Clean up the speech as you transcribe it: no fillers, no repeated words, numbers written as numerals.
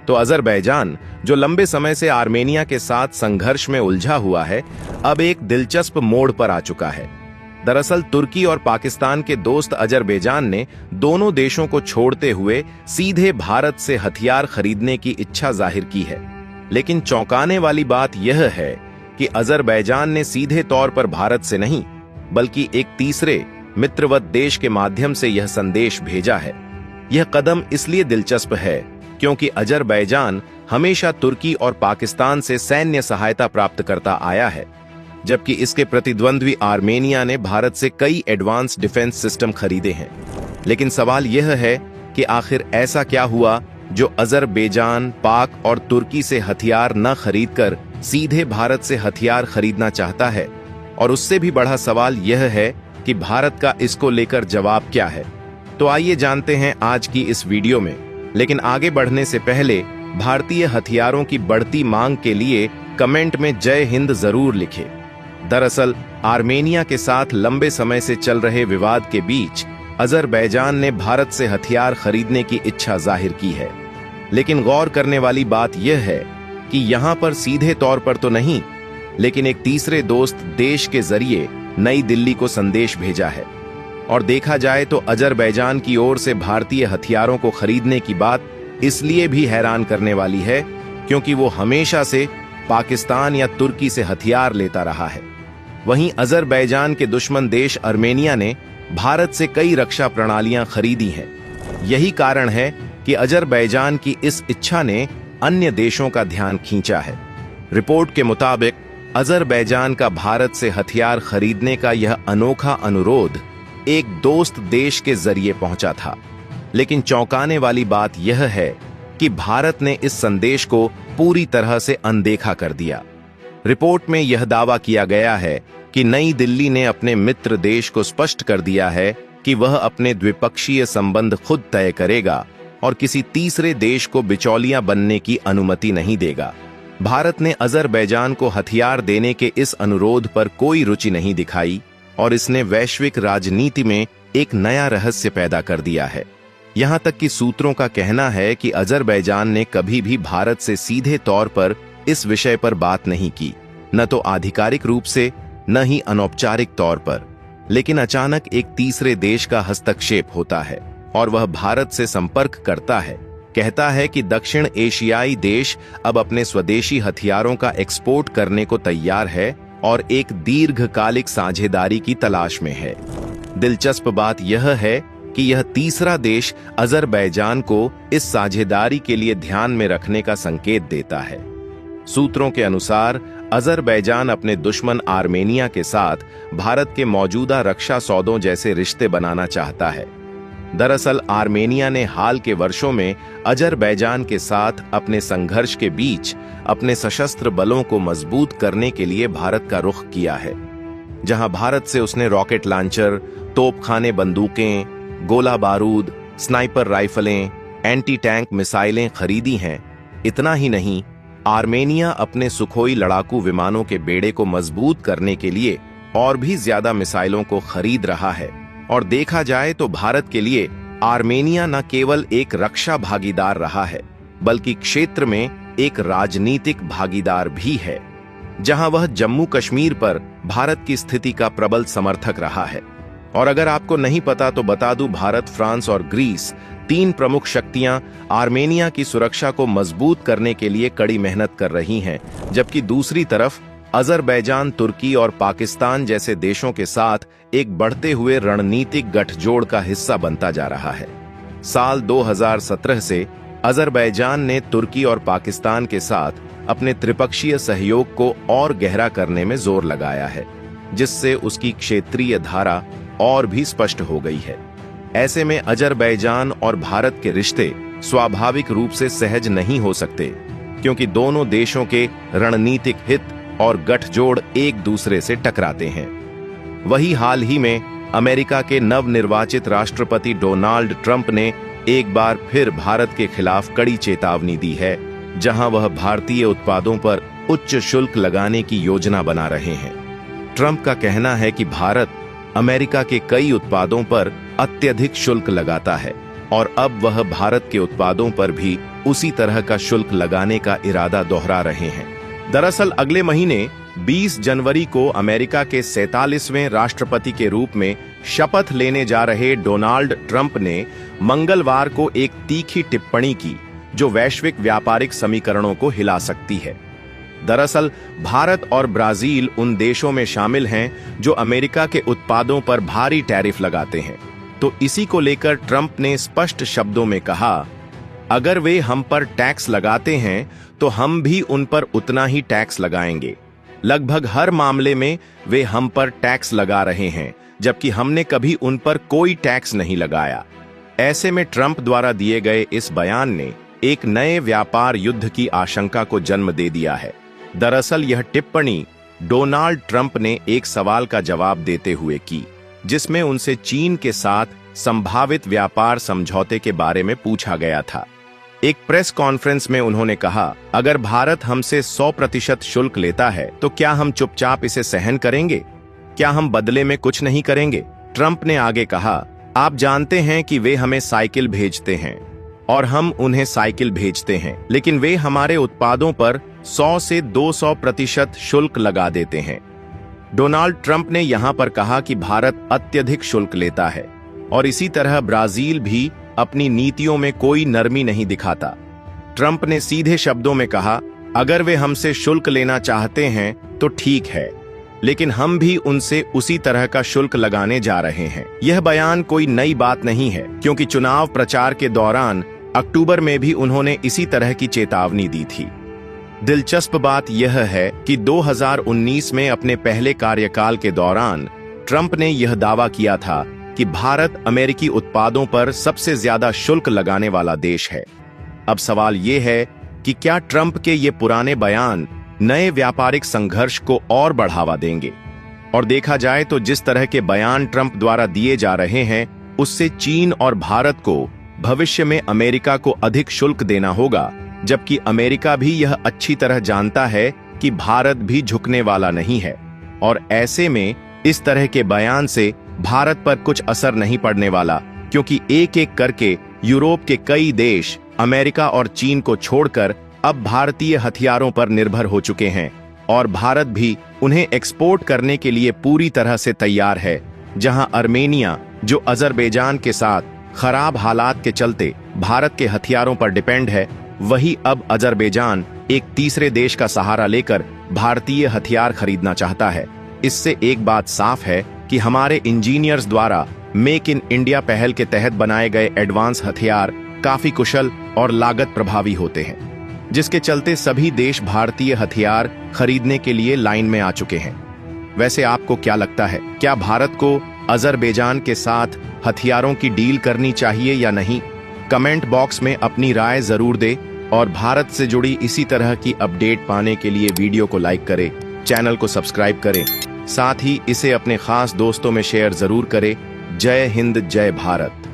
तो अजरबैजान, जो लंबे समय से आर्मेनिया के साथ संघर्ष में उलझा हुआ है, अब एक दिलचस्प मोड़ पर आ चुका है। दरअसल तुर्की और पाकिस्तान के दोस्त अजरबैजान ने दोनों देशों को छोड़ते हुए सीधे भारत से हथियार खरीदने की इच्छा जाहिर की है। लेकिन चौंकाने वाली बात यह है कि अजरबैजान ने सीधे तौर पर भारत से नहीं, बल्कि एक तीसरे मित्रवत देश के माध्यम से यह संदेश भेजा है। यह कदम इसलिए दिलचस्प है क्योंकि अजरबैजान हमेशा तुर्की और पाकिस्तान से सैन्य सहायता प्राप्त करता आया है, जबकि इसके प्रतिद्वंद्वी आर्मेनिया ने भारत से कई एडवांस डिफेंस सिस्टम खरीदे हैं। लेकिन सवाल यह है कि आखिर ऐसा क्या हुआ जो अजरबैजान पाक और तुर्की से हथियार न खरीदकर सीधे भारत से हथियार खरीदना चाहता है, और उससे भी बड़ा सवाल यह है कि भारत का इसको लेकर जवाब क्या है। तो आइए जानते हैं आज की इस वीडियो में। लेकिन आगे बढ़ने से पहले भारतीय हथियारों की बढ़ती मांग के लिए कमेंट में जय हिंद जरूर लिखें। दरअसल आर्मेनिया के साथ लंबे समय से चल रहे विवाद के बीच अजरबैजान ने भारत से हथियार खरीदने की इच्छा जाहिर की है। लेकिन गौर करने वाली बात यह है कि यहां पर सीधे तौर पर तो नहीं, लेकिन एक तीसरे दोस्त देश के जरिए नई दिल्ली को संदेश भेजा है। और देखा जाए तो अजरबैजान की ओर से भारतीय हथियारों को खरीदने की बात इसलिए भी हैरान करने वाली है क्योंकि वो हमेशा से पाकिस्तान या तुर्की से हथियार लेता रहा है। वहीं अजरबैजान के दुश्मन देश आर्मेनिया ने भारत से कई रक्षा प्रणालियां खरीदी हैं। यही कारण है कि अजरबैजान की इस इच्छा ने अन्य देशों का ध्यान खींचा है। रिपोर्ट के मुताबिक अजरबैजान का भारत से हथियार खरीदने का यह अनोखा अनुरोध एक दोस्त देश के जरिए पहुंचा था। लेकिन चौंकाने वाली बात यह है कि भारत ने इस संदेश को पूरी तरह से अनदेखा कर दिया। रिपोर्ट में यह दावा किया गया है कि नई दिल्ली ने अपने मित्र देश को स्पष्ट कर दिया है कि वह अपने द्विपक्षीय संबंध खुद तय करेगा और किसी तीसरे देश को बिचौलिया बनने की अनुमति नहीं देगा। भारत ने अजरबैजान को हथियार देने के इस अनुरोध पर कोई रुचि नहीं दिखाई और इसने वैश्विक राजनीति में एक नया रहस्य पैदा कर दिया है। यहां तक कि सूत्रों का कहना है कि अजरबैजान ने कभी भी भारत से सीधे तौर पर इस विषय पर बात नहीं की, न तो आधिकारिक रूप से न ही अनौपचारिक तौर पर। लेकिन अचानक एक तीसरे देश का हस्तक्षेप होता है और वह भारत से संपर्क करता है, कहता है कि दक्षिण एशियाई देश अब अपने स्वदेशी हथियारों का एक्सपोर्ट करने को तैयार है और एक दीर्घकालिक साझेदारी की तलाश में है। दिलचस्प बात यह है कि यह तीसरा देश अजरबैजान को इस साझेदारी के लिए ध्यान में रखने का संकेत देता है। सूत्रों के अनुसार अजरबैजान अपने दुश्मन आर्मेनिया के साथ भारत के मौजूदा रक्षा सौदों जैसे रिश्ते बनाना चाहता है। दरअसल आर्मेनिया ने हाल के वर्षों में अजरबैजान के साथ अपने संघर्ष के बीच अपने सशस्त्र बलों को मजबूत करने के लिए भारत का रुख किया है। जहां भारत से उसने रॉकेट लॉन्चर, तोपखाने बंदूकें, गोला बारूद, स्नाइपर राइफलें, एंटी टैंक मिसाइलें खरीदी हैं। इतना ही नहीं, आर्मेनिया अपने सुखोई लड़ाकू विमानों के बेड़े को मजबूत करने के लिए और भी ज्यादा मिसाइलों को खरीद रहा है। और देखा जाए तो भारत के लिए आर्मेनिया न केवल एक रक्षा भागीदार रहा है, बल्कि क्षेत्र में एक राजनीतिक भागीदार भी है, जहां वह जम्मू कश्मीर पर भारत की स्थिति का प्रबल समर्थक रहा है। और अगर आपको नहीं पता तो बता दूं, भारत, फ्रांस और ग्रीस, तीन प्रमुख शक्तियां आर्मेनिया की सुरक्षा को मजबूत करने के लिए कड़ी मेहनत कर रही हैं, जबकि दूसरी तरफ अजरबैजान तुर्की और पाकिस्तान जैसे देशों के साथ एक बढ़ते हुए रणनीतिक गठजोड़ का हिस्सा बनता जा रहा है। साल 2017 से अजरबैजान ने तुर्की और पाकिस्तान के साथ अपने त्रिपक्षीय सहयोग को और गहरा करने में जोर लगाया है, जिससे उसकी क्षेत्रीय धारा और भी स्पष्ट हो गई है। ऐसे में अजरबैजान और भारत के रिश्ते स्वाभाविक रूप से सहज नहीं हो सकते, क्योंकि दोनों देशों के रणनीतिक हित और गठजोड़ एक दूसरे से टकराते हैं। वही हाल ही में अमेरिका के नवनिर्वाचित राष्ट्रपति डोनाल्ड ट्रंप ने एक बार फिर भारत के खिलाफ कड़ी चेतावनी दी है, जहां वह भारतीय उत्पादों पर उच्च शुल्क लगाने की योजना बना रहे हैं। ट्रंप का कहना है कि भारत अमेरिका के कई उत्पादों पर अत्यधिक शुल्क लगाता है और अब वह भारत के उत्पादों पर भी उसी तरह का शुल्क लगाने का इरादा दोहरा रहे हैं। दरअसल अगले महीने 20 जनवरी को अमेरिका के 47वें राष्ट्रपति के रूप में शपथ लेने जा रहे डोनाल्ड ट्रंप ने मंगलवार को एक तीखी टिप्पणी की जो वैश्विक व्यापारिक समीकरणों को हिला सकती है। दरअसल भारत और ब्राजील उन देशों में शामिल हैं जो अमेरिका के उत्पादों पर भारी टैरिफ लगाते हैं। तो इसी को लेकर ट्रंप ने स्पष्ट शब्दों में कहा, अगर वे हम पर टैक्स लगाते हैं तो हम भी उन पर उतना ही टैक्स लगाएंगे। लगभग हर मामले में वे हम पर टैक्स लगा रहे हैं, जबकि हमने कभी उन पर कोई टैक्स नहीं लगाया। ऐसे में ट्रंप द्वारा दिए गए इस बयान ने एक नए व्यापार युद्ध की आशंका को जन्म दे दिया है। दरअसल यह टिप्पणी डोनाल्ड ट्रंप ने एक सवाल का जवाब देते हुए की, जिसमें उनसे चीन के साथ संभावित व्यापार समझौते के बारे में पूछा गया था। एक प्रेस कॉन्फ्रेंस में उन्होंने कहा, अगर भारत हमसे 100% शुल्क लेता है तो क्या हम चुपचाप इसे सहन करेंगे? क्या हम बदले में कुछ नहीं करेंगे? ट्रंप ने आगे कहा, आप जानते हैं कि वे हमें साइकिल भेजते हैं और हम उन्हें साइकिल भेजते हैं, लेकिन वे हमारे उत्पादों पर 100 से 200% शुल्क लगा देते हैं। डोनाल्ड ट्रंप ने यहां पर कहा कि भारत अत्यधिक शुल्क लेता है और इसी तरह ब्राजील भी अपनी नीतियों में कोई नरमी नहीं दिखाता। ट्रंप ने सीधे शब्दों में कहा, अगर वे हमसे शुल्क लेना चाहते हैं तो ठीक है, लेकिन हम भी उनसे उसी तरह का शुल्क लगाने जा रहे हैं। यह बयान कोई नई बात नहीं है, क्योंकि चुनाव प्रचार के दौरान अक्टूबर में भी उन्होंने इसी तरह की चेतावनी दी थी। दिलचस्प बात यह है कि 2019 में अपने पहले कार्यकाल के दौरान ट्रंप ने यह दावा किया था कि भारत अमेरिकी उत्पादों पर सबसे ज्यादा शुल्क लगाने वाला देश है। अब सवाल यह है कि क्या ट्रंप के ये पुराने बयान नए व्यापारिक संघर्ष को और बढ़ावा देंगे? और देखा जाए तो जिस तरह के बयान ट्रंप द्वारा दिए जा रहे हैं, उससे चीन और भारत को भविष्य में अमेरिका को अधिक शुल्क देना होगा, जबकि अमेरिका भी यह अच्छी तरह जानता है कि भारत भी झुकने वाला नहीं है। और ऐसे में इस तरह के बयान से भारत पर कुछ असर नहीं पड़ने वाला, क्योंकि एक एक करके यूरोप के कई देश अमेरिका और चीन को छोड़कर अब भारतीय हथियारों पर निर्भर हो चुके हैं और भारत भी उन्हें एक्सपोर्ट करने के लिए पूरी तरह से तैयार है। जहां आर्मेनिया, जो अजरबैजान के साथ खराब हालात के चलते भारत के हथियारों पर डिपेंड है, वही अब अजरबैजान एक तीसरे देश का सहारा लेकर भारतीय हथियार खरीदना चाहता है। इससे एक बात साफ है कि हमारे इंजीनियर्स द्वारा मेक इन इंडिया पहल के तहत बनाए गए एडवांस हथियार काफी कुशल और लागत प्रभावी होते हैं, जिसके चलते सभी देश भारतीय हथियार खरीदने के लिए लाइन में आ चुके हैं। वैसे आपको क्या लगता है, क्या भारत को अजरबैजान के साथ हथियारों की डील करनी चाहिए या नहीं? कमेंट बॉक्स में अपनी राय जरूर दे और भारत से जुड़ी इसी तरह की अपडेट पाने के लिए वीडियो को लाइक करें, चैनल को सब्सक्राइब करें, साथ ही इसे अपने खास दोस्तों में शेयर जरूर करें। जय हिंद, जय भारत।